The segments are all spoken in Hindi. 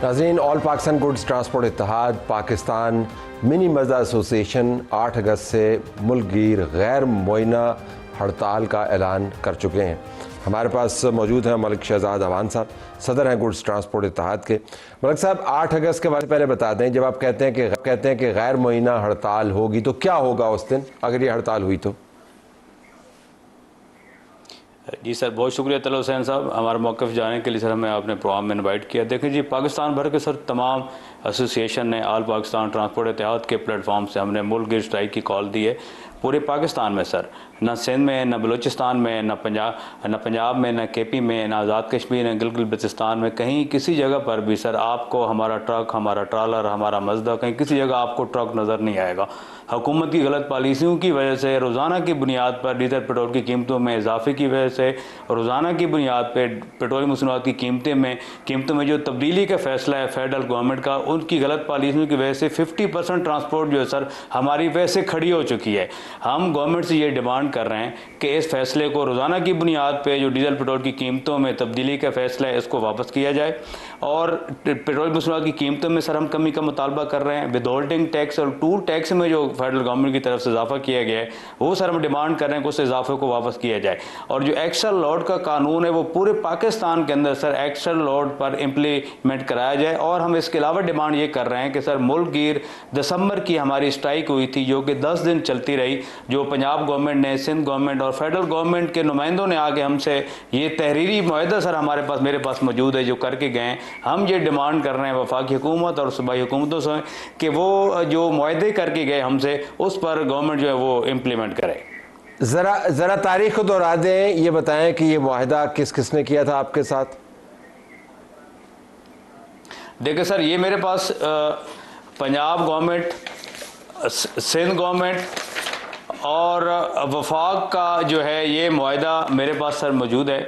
नाज़रीन, ऑल पाकिस्तान गुड्स ट्रांसपोर्ट इत्तेहाद पाकिस्तान मिनी मज़ा एसोसिएशन 8 अगस्त से मुल्क गिर गैर मुअय्यना हड़ताल का ऐलान कर चुके हैं। हमारे पास मौजूद हैं मलिक शहजाद अवान साहब, सदर हैं गुड्स ट्रांसपोर्ट इत्तेहाद के। मलिक साहब, 8 अगस्त के बारे में पहले बता दें, जब आप कहते हैं कि गैर मुअय्यना हड़ताल होगी तो क्या होगा उस दिन अगर ये हड़ताल हुई तो? जी सर, बहुत शुक्रिया तलत हुसैन साहब, हमारा मौक़िफ़ जाने के लिए सर हमें आपने प्रोग्राम में इनवाइट किया। देखिए जी, पाकिस्तान भर के सर तमाम एसोसिएशन ने ऑल पाकिस्तान ट्रांसपोर्ट इत्तेहाद के प्लेटफॉर्म से हमने मुल्क गिर स्ट्राइक की कॉल दी है। पूरे पाकिस्तान में सर, न सिंध में, न बलूचिस्तान में, न पंजाब में, न KP में, न आज़ाद कश्मीर, न गिलगित बल्तिस्तान में, कहीं किसी जगह पर भी सर आपको हमारा ट्रक, हमारा ट्रालर, हमारा मज़दा, कहीं किसी जगह आपको ट्रक नज़र नहीं आएगा। हुकूमत की गलत पॉलिसियों की वजह से रोज़ाना की बुनियाद पर डीजल पेट्रोल की कीमतों में इजाफे की वजह से, रोज़ाना की बुनियाद पर पेट्रोलियम मसनूआत की कीमतों में जो तब्दीली का फ़ैसला है फेडरल गवर्नमेंट का, उनकी गलत पॉलिसियों की वजह से 50% ट्रांसपोर्ट जो है सर हमारी वैसे खड़ी हो चुकी है। हम गवर्नमेंट से ये डिमांड कर रहे हैं कि इस फैसले को रोज़ाना की बुनियाद पे जो डीजल पेट्रोल की कीमतों में तब्दीली का फैसला है इसको वापस किया जाए, और पेट्रोल मसनूआत की कीमतों में सर हम कमी का मुतालबा कर रहे हैं। विदहोल्डिंग टैक्स और टूल टैक्स में जो फेडरल गवर्नमेंट की तरफ से इजाफा किया गया है वो सर हम डिमांड कर रहे हैं कि उस इजाफे को वापस किया जाए। और जो एक्स्ट्रा लोड का कानून है वो पूरे पाकिस्तान के अंदर सर एक्स्ट्रा लोड पर इम्प्लीमेंट कराया जाए। और हम इसके अलावा डिमांड ये कर रहे हैं कि सर मुल्क गिर दिसंबर की हमारी स्ट्राइक हुई थी जो कि 10 दिन चलती रही, जो पंजाब गवर्नमेंट ने, सिंध गवर्नमेंट और फेडरल गवर्नमेंट के नुमाइंदों ने आके हमसे ये तहरीरी मुआहदा सर मेरे पास मौजूद है जो करके गए। हम ये डिमांड कर रहे हैं वफाकी हुकूमत और सूबाई हुकूमतों से कि वो जो मुआहदे करके गए हमसे उस पर गवर्नमेंट जो है वो इम्प्लीमेंट करे। ज़रा तारीख को दोहरा दें, ये बताएं कि ये मुआहदा किस किसने किया था आपके साथ? देखिए सर, ये मेरे पास पंजाब गवर्नमेंट, सिंध गवर्नमेंट और वफाक का जो है ये मुआहदा मेरे पास सर मौजूद है।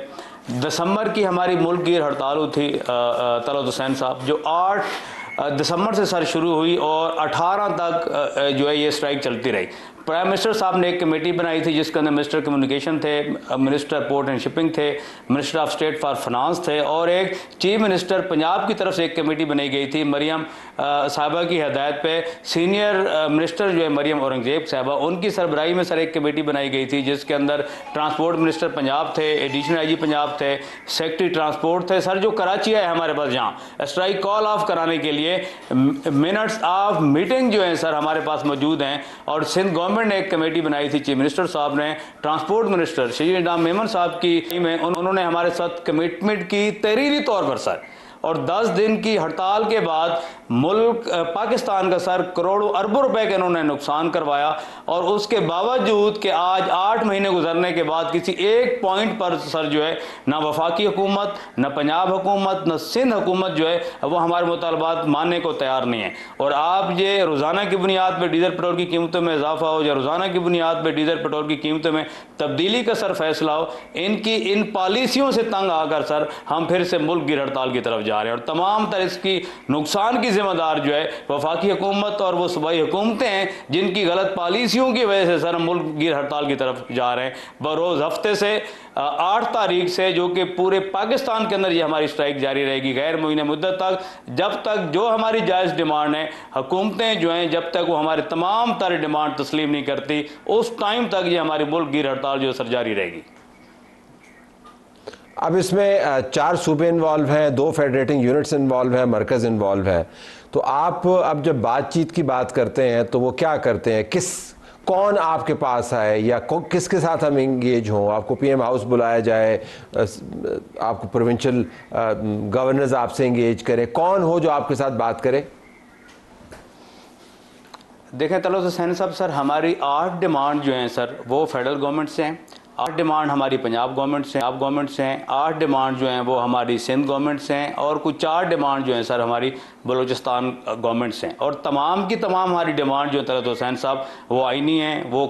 दिसंबर की हमारी मुल्क गिर हड़ताल हुई थी तलत हुसैन साहब, जो 8 दिसंबर से सर शुरू हुई और 18 तक जो है ये स्ट्राइक चलती रही। प्राइम मिनिस्टर साहब ने एक कमेटी बनाई थी जिसके अंदर मिनिस्टर कम्युनिकेशन थे, मिनिस्टर पोर्ट एंड शिपिंग थे, minister of state for finance थे, और एक चीफ मिनिस्टर पंजाब की तरफ से एक कमेटी बनाई गई थी मरियम साहिबा की हदायत पे। सीनियर मिनिस्टर जो है मरियम औरंगजेब साहिबा, उनकी सरबराही में सर एक कमेटी बनाई गई थी जिसके अंदर ट्रांसपोर्ट मिनिस्टर पंजाब थे, एडिशनल IG पंजाब थे, सेक्रेटरी ट्रांसपोर्ट थे। सर जो कराची आए हमारे पास जहाँ स्ट्राइक कॉल ऑफ कराने के लिए मिनट्स ऑफ मीटिंग जो है सर हमारे पास मौजूद हैं। और सिंध गवर्नमेंट ने एक कमेटी बनाई थी, चीफ मिनिस्टर साहब ने, ट्रांसपोर्ट मिनिस्टर शहीद निज़ाम मेमन साहब की में उन्होंने हमारे साथ कमिटमेंट की तहरीरी तौर पर सर। और 10 दिन की हड़ताल के बाद मुल्क पाकिस्तान का सर करोड़ों अरबों रुपए के इन्होंने नुकसान करवाया। और उसके बावजूद कि आज 8 महीने गुजरने के बाद किसी एक पॉइंट पर सर जो है ना वफाकी हुकूमत, न पंजाब हुकूमत, न सिंध हुकूमत जो है वो हमारे मुतालबात मानने को तैयार नहीं है। और आप ये रोज़ाना की बुनियाद पर डीजल पेट्रोल की कीमतों में इजाफा हो या रोज़ाना की बुनियाद पर डीजल पेट्रोल की कीमतों में तब्दीली का सर फैसला हो, इनकी इन पॉलिसियों से तंग आकर सर हम फिर से मुल्क गिर हड़ताल की तरफ जा रहे हैं। और तमाम तरह इसकी नुकसान की जिम्मेदार जो है वफाकी हुकूमत और वो सूबाई हुकूमतें हैं जिनकी गलत पॉलिसियों की वजह से सर हम मुल्क गिर हड़ताल की तरफ जा रहे हैं। बरोज़ हफ्ते से 8 तारीख से जो कि पूरे पाकिस्तान के अंदर ये हमारी स्ट्राइक जारी रहेगी गैर मुअय्यना मुद्दत तक, जब तक जो हमारी जायज़ डिमांड है हुकूमतें जो हैं जब तक वो हमारे तमाम तरह डिमांड तस्लीम नहीं करती उस टाइम तक ये हमारी मुल्क गिर हड़ताल जो सर जारी रहेगी। अब इसमें 4 सूबे इन्वॉल्व हैं, 2 फेडरेटिंग यूनिट्स इन्वॉल्व हैं, मरकज़ इन्वॉल्व है। तो आप अब जब बातचीत की बात करते हैं तो वो क्या करते हैं? कौन आपके पास आए या किसके साथ हम इंगेज हों? आपको PM हाउस बुलाया जाए, आपको प्रोविंशियल गवर्नर्स आपसे इंगेज करें, कौन हो जो आपके साथ बात करे? देखें तलत हुसैन साहब, सर हमारी 8 डिमांड जो हैं सर वो फेडरल गवर्नमेंट से हैं, 8 डिमांड हमारी पंजाब गवर्नमेंट से हैं, 8 डिमांड जो हैं वो हमारी सिंध गवर्नमेंट से हैं, और कुछ 4 डिमांड जो हैं सर हमारी बलूचिस्तान गवर्नमेंट से हैं। और तमाम की तमाम हमारी डिमांड जो तलत हुसैन साहब वो आइनी हैं, वो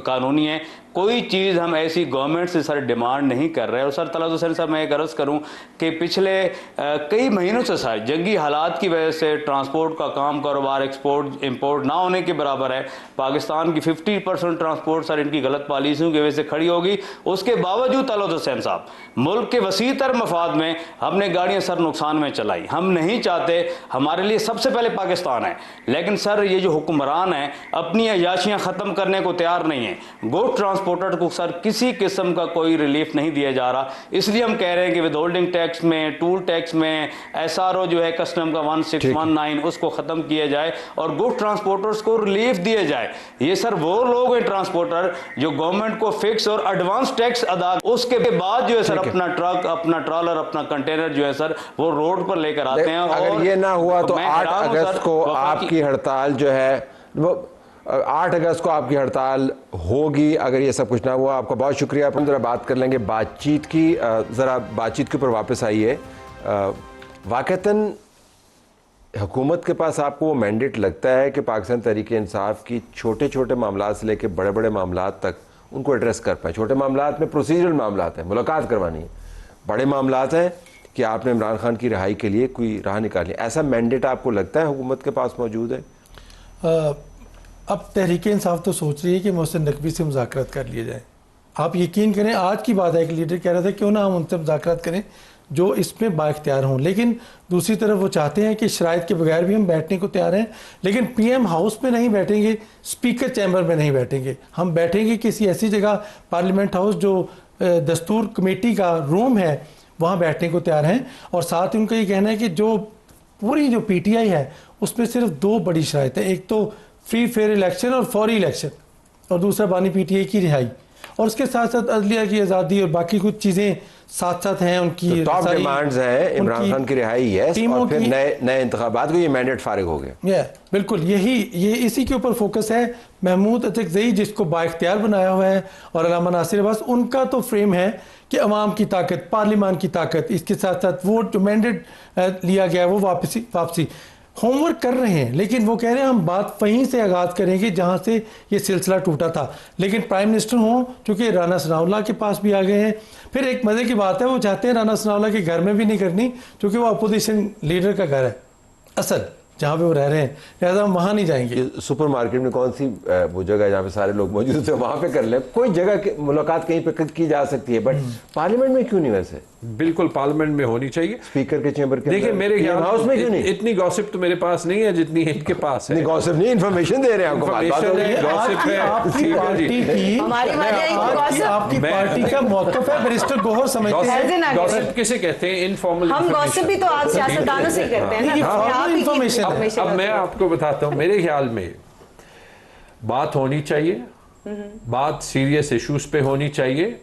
कानूनी हैं। कोई चीज़ हम ऐसी गवर्नमेंट से सर डिमांड नहीं कर रहे। और सर तलत हुसैन साहब, मैं एक अर्ज़ करूं कि पिछले कई महीनों से सर जंगी हालात की वजह से ट्रांसपोर्ट का काम कारोबार एक्सपोर्ट इंपोर्ट ना होने के बराबर है। पाकिस्तान की 50% ट्रांसपोर्ट सर इनकी गलत पॉलिसियों की वजह से खड़ी होगी। उसके बावजूद तलत हुसैन साहब, मुल्क के वसी तर मफाद में हमने गाड़ियाँ सर नुकसान में चलाई। हम नहीं चाहते, हमारे लिए सबसे पहले पाकिस्तान है, लेकिन सर ये जो हुक्मरान है अपनी अयाशियाँ ख़त्म करने को तैयार नहीं है। गुड ट्रांसपोर्टर को सर किसी किस्म का कोई रिलीफ नहीं दिया जा रहा। इसलिए हम कह रहे हैं कि विद होल्डिंग टैक्स में, टूल टैक्स में, SRO जो है कस्टम का 1619 उसको ख़त्म किया जाए और गुड ट्रांसपोर्टर्स को रिलीफ दिया जाए। ये सर वो लोग हैं ट्रांसपोर्टर जो गवर्नमेंट को फिक्स और एडवांस टैक्स अदा, उसके बाद जो है सर अपना ट्रक, अपना ट्रॉलर, अपना कंटेनर जो है सर वो रोड पर लेकर आते हैं। अगर ये ना हुआ तो 8 अगस्त को आपकी हड़ताल जो है वो 8 अगस्त को आपकी हड़ताल होगी अगर ये सब कुछ ना हुआ। आपका बहुत शुक्रिया। अपन ज़रा बात कर लेंगे बातचीत की, ज़रा बातचीत के ऊपर वापस आइए। वाक़तन हुकूमत के पास आपको वो मैंडेट लगता है कि पाकिस्तान तहरीक-ए-इंसाफ की छोटे छोटे मामला से लेकर बड़े बड़े मामला तक उनको एड्रेस कर पाए? छोटे मामला में प्रोसीजरल मामला हैं, मुलाकात करवानी है, बड़े मामला हैं कि आपने इमरान खान की रिहाई के लिए कोई राह निकाली, ऐसा मैंडेट आपको लगता है हुकूमत के पास मौजूद है? अब तहरीक इंसाफ तो सोच रही है कि मोहसिन नकवी से मुज़ाकरात कर लिए जाए। आप यकीन करें, आज की बात है, एक लीडर कह रहा था क्यों ना हम उनसे मुज़ाकरात करें जो इसमें बाइख्तियार हों, लेकिन दूसरी तरफ वो चाहते हैं कि शराइत के बगैर भी हम बैठने को तैयार हैं, लेकिन PM हाउस में नहीं बैठेंगे, स्पीकर चैम्बर में नहीं बैठेंगे, हम बैठेंगे किसी ऐसी जगह, पार्लियामेंट हाउस जो दस्तूर कमेटी का रूम है वहाँ बैठने को तैयार हैं। और साथ ही उनका ये कहना है कि जो पूरी जो PTI है उसमें सिर्फ 2 बड़ी शराइत है, एक तो फ्री फेयर इलेक्शन और फौरी इलेक्शन, और दूसरा बानी PTI की रिहाई, और उसके साथ साथ अदलिया की आज़ादी और बाकी कुछ चीज़ें साथ साथ हैं उनकी। टॉप डिमांड्स हैं इमरान खान की रिहाई, यस, और फिर नए इंतखाबात को ये मैंडेट फारिग हो गया। बिल्कुल ये इसी के ऊपर फोकस है। महमूद अतकज़ई जिसको बाइख्तियार बनाया हुआ है और अल्लामा नासिर अब्बास, उनका तो फ्रेम है कि अवाम की ताकत, पार्लियामान की ताकत, इसके साथ साथ वो जो मैंडेट लिया गया है वो वापसी होमवर्क कर रहे हैं। लेकिन वो कह रहे हैं हम बात वहीं से आगाज़ करेंगे जहां से ये सिलसिला टूटा था। लेकिन प्राइम मिनिस्टर हों, चूँकि राना सनाउल्लाह के पास भी आ गए हैं, फिर एक मज़े की बात है वो चाहते हैं राना सनाउल्लाह के घर में भी नहीं करनी, क्योंकि वो अपोजिशन लीडर का घर है असल जहाँ पे वो रह रहे हैं, लिहाजा हम वहाँ नहीं जाएंगे। सुपर मार्केट में कौन सी वो जगह है जहाँ पे सारे लोग मौजूद थे, वहाँ पे कर ले, कोई जगह मुलाकात कहीं पे की जा सकती है, बट पार्लियामेंट में क्यों नहीं? वैसे बिल्कुल पार्लियामेंट में होनी चाहिए, स्पीकर के चेंबर के। देखिए मेरे ख्याल हाउस में क्यों नहीं? इतनी गॉसिप तो मेरे पास नहीं है जितनी इनके पास है। गॉसिप नहीं, इन्फॉर्मेशन दे रहे हैं आपको। आपकी पार्टी का मौक़िफ़ है, बैरिस्टर गौहर समझते हैं। गॉसिप किसे कहते हैं? इनफॉर्मल। हम गॉसिप भी तो आप सियासतदानों से करते हैं ना। अब मैं आपको बताता हूँ, मेरे ख्याल में बात होनी चाहिए, बात सीरियस इश्यूज पे होनी चाहिए।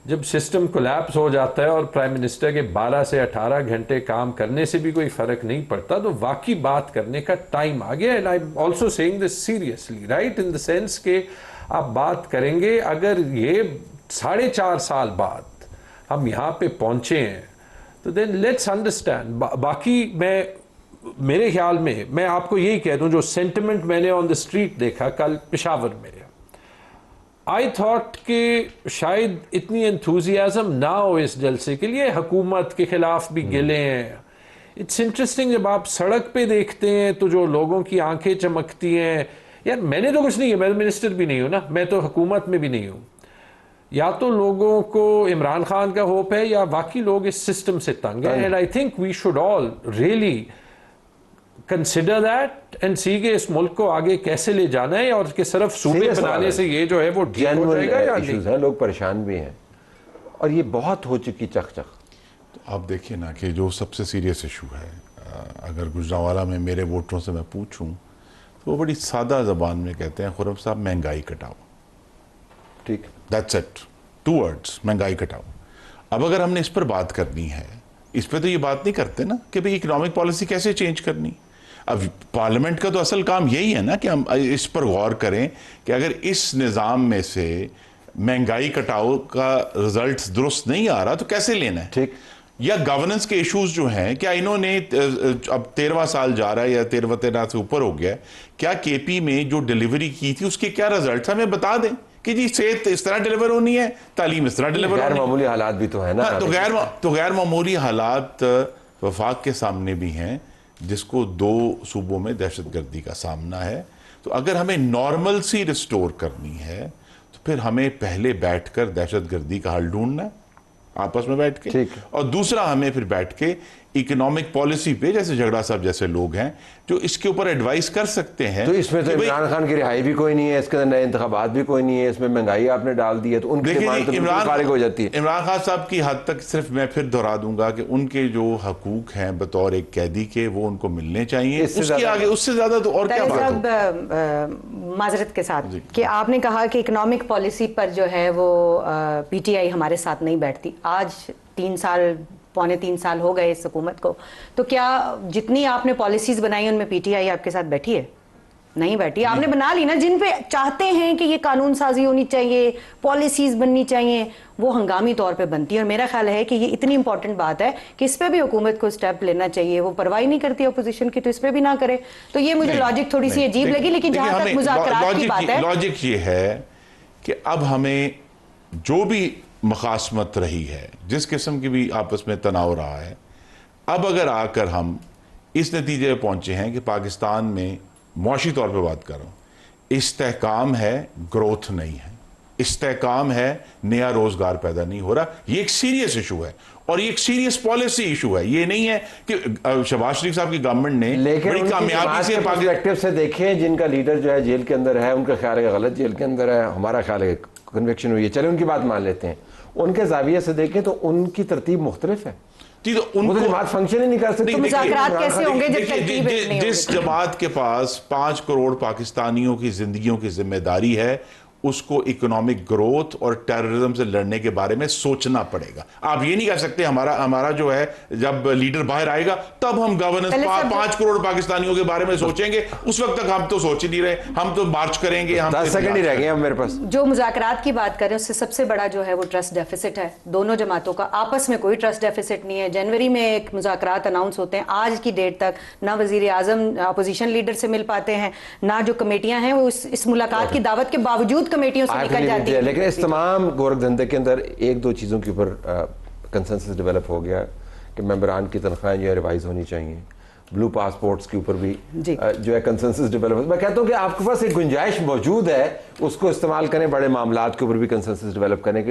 जब सिस्टम कोलैप्स हो जाता है और प्राइम मिनिस्टर के 12 से 18 घंटे काम करने से भी कोई फर्क नहीं पड़ता, तो वाकई बात करने का टाइम आ गया। And I am also saying this seriously, right, in the sense के आप बात करेंगे, अगर ये 4.5 साल बाद हम यहाँ पे पहुंचे हैं तो देन लेट्स अंडरस्टैंड। बाकी मेरे ख्याल में मैं आपको यही कह दूं, जो सेंटिमेंट मैंने ऑन द स्ट्रीट देखा कल पेशावर में, आई थॉट कि शायद इतनी एंथुजियाज्म ना हो इस जलसे के लिए, हुकूमत के खिलाफ भी गिले हैं। इट्स इंटरेस्टिंग, जब आप सड़क पे देखते हैं तो जो लोगों की आंखें चमकती हैं, यार मैंने तो कुछ नहीं है, मैं मिनिस्टर भी नहीं हूं ना, मैं तो हुकूमत में भी नहीं हूं। या तो लोगों को इमरान खान का होप है या बाकी लोग इस सिस्टम से तंग हैं। And I think we should all really consider that and see के इस मुल्क को आगे कैसे ले जाना है, और कि सिर्फ सूबे बनाने से ये जो है वो ठीक हो जाएगा या नहीं। लोग परेशान भी हैं और ये बहुत हो चुकी चक-चक। तो आप देखिए ना कि जो सबसे सीरियस इशू है, अगर गुजरांवाला में मेरे वोटरों से मैं पूछूं तो वो बड़ी सादा ज़बान में कहते हैं, खुरम साहब महंगाई घटाओ। ठीक, दैट्स इट, 2 words, महंगाई घटाओ। अब अगर हमने इस पर बात करनी है, इस पर तो ये बात नहीं करते ना कि भाई इकोनॉमिक पॉलिसी कैसे चेंज करनी। अब पार्लियामेंट का तो असल काम यही है ना कि हम इस पर गौर करें कि अगर इस निज़ाम में से महंगाई घटाओ का रिजल्ट दुरुस्त नहीं आ रहा तो कैसे लेना है। ठीक, या गवर्नेंस के इश्यूज जो हैं, क्या इन्होंने अब 13वां साल जा रहा है या 13 से ऊपर हो गया, क्या KP में जो डिलीवरी की थी उसके क्या रिजल्ट हमें बता दें कि जी सेहत इस तरह डिलीवर होनी है, तालीम इस तरह डिलीवर गैर होनी है। मामूली हालात भी तो है ना। हाँ, तो गैर मामूली हालात वफाक के सामने भी हैं, जिसको 2 सूबों में दहशतगर्दी का सामना है। तो अगर हमें नॉर्मल सी रिस्टोर करनी है तो फिर हमें पहले बैठकर दहशतगर्दी का हल ढूंढना है आपस में बैठ के, ठीक है। और दूसरा हमें फिर बैठ के इकोनॉमिक पॉलिसी पे, जैसे झगड़ा साहब जैसे लोग हैं जो इसके ऊपर एडवाइस कर सकते हैं। तो इसमें तो कि भाई, इमरान खान की रिहाई भी कोई नहीं है, इसके अंदर नए इंतखाबात भी कोई नहीं है, इसमें महंगाई आपने डाल दी है, तो उनकी देखिए डिमांड तो बिल्कुल फारिग हो जाती है। इमरान खान साहब की हद तक सिर्फ मैं फिर दोहरा दूंगा कि उनके जो हकूक हैं बतौर एक कैदी के, वो उनको मिलने चाहिए। इससे उसके आगे उससे ज्यादा तो और क्या बात हो। माजरत के साथ कि आपने कहा कि इकोनॉमिक पॉलिसी पर जो है वो पीटीआई हमारे साथ नहीं बैठती। आज पौने 3 साल हो गए इस हुकूमत को, तो क्या जितनी आपने पॉलिसीज बनाई उनमें पीटीआई आपके साथ बैठी है? नहीं बैठी। आपने बना ली ना, जिन पे चाहते हैं कि ये कानून साजी होनी चाहिए, पॉलिसीज बननी चाहिए, वो हंगामी तौर पे बनती है। और मेरा ख्याल है कि ये इतनी इंपॉर्टेंट बात है कि इस पे भी हुकूमत को स्टेप लेना चाहिए। वो परवाही नहीं करती अपोजिशन की, तो इस पे भी ना करे। तो ये मुझे लॉजिक थोड़ी सी अजीब लगी। लेकिन जहां तक मुज़ाकरात की बात है, लॉजिक ये है कि अब हमें जो भी मुखासमत रही है, जिस किस्म की भी आपस में तनाव रहा है, अब अगर आकर हम इस नतीजे पर पहुंचे हैं कि पाकिस्तान में मुआशी तौर पे बात कर रहा हूं, इस्तेहकाम है, ग्रोथ नहीं है, इस्तेहकाम है, नया रोजगार पैदा नहीं हो रहा। ये एक सीरियस इशू है और ये एक सीरियस पॉलिसी इशू है। ये नहीं है कि शहबाज शरीफ साहब की गवर्नमेंट ने बड़ी कामयाबी से पर्सपेक्टिव से देखें, जिनका लीडर जो है जेल के अंदर है, उनका ख्याल है गलत जेल के अंदर है, हमारा ख्याल है कन्विक्शन हुई है, चले उनकी बात मान लेते हैं। उनके जाविये से देखें तो उनकी तरतीब मुख्तलिफ है। तो उनको जमात फंक्शन ही नहीं कर सकती। मुज़ाकरात कैसे होंगे जब तरतीब नहीं होगी? जिस जमात के पास 5 करोड़ पाकिस्तानियों की जिंदगियों की जिम्मेदारी है, उसको इकोनॉमिक ग्रोथ और टेररिज्म से लड़ने के बारे में सोचना पड़ेगा। आप ये नहीं कह सकते हमारा जो है जब लीडर बाहर आएगा तब हम गवर्नेंस 5 करोड़ पाकिस्तानियों के बारे में सोचेंगे। उस वक्त तक हम तो सोच ही नहीं रहे, हम तो मार्च करेंगे। हम 10 सेकंड ही रह गए अब मेरे पास। जो मुज़ाकरात की बात करें उससे सबसे बड़ा जो है वो ट्रस्ट डेफिसिट है। दोनों जमातों का आपस में कोई ट्रस्ट डेफिसिट नहीं है। जनवरी में एक मुज़ाकरात अनाउंस होते हैं, आज की डेट तक ना वजीर आजम अपोजिशन लीडर से मिल पाते हैं, ना जो कमेटियां हैं वो इस मुलाकात की दावत के बावजूद कमेटियों से निकल जाती है। लेकिन इस तमाम गोरख धंधे के अंदर 1-2 चीज़ों के ऊपर कंसेंसस डेवलप हो गया कि मेंबरान की तनख्वाहें जो है रिवाइज होनी चाहिए। ब्लू पासपोर्ट्स के ऊपर भी जो है कंसेंसस डेवलप। मैं कहता हूँ कि आपके पास एक गुंजाइश मौजूद है, उसको इस्तेमाल करें, बड़े मामलात के ऊपर भी कंसेंसस डेवलप करने के लिए।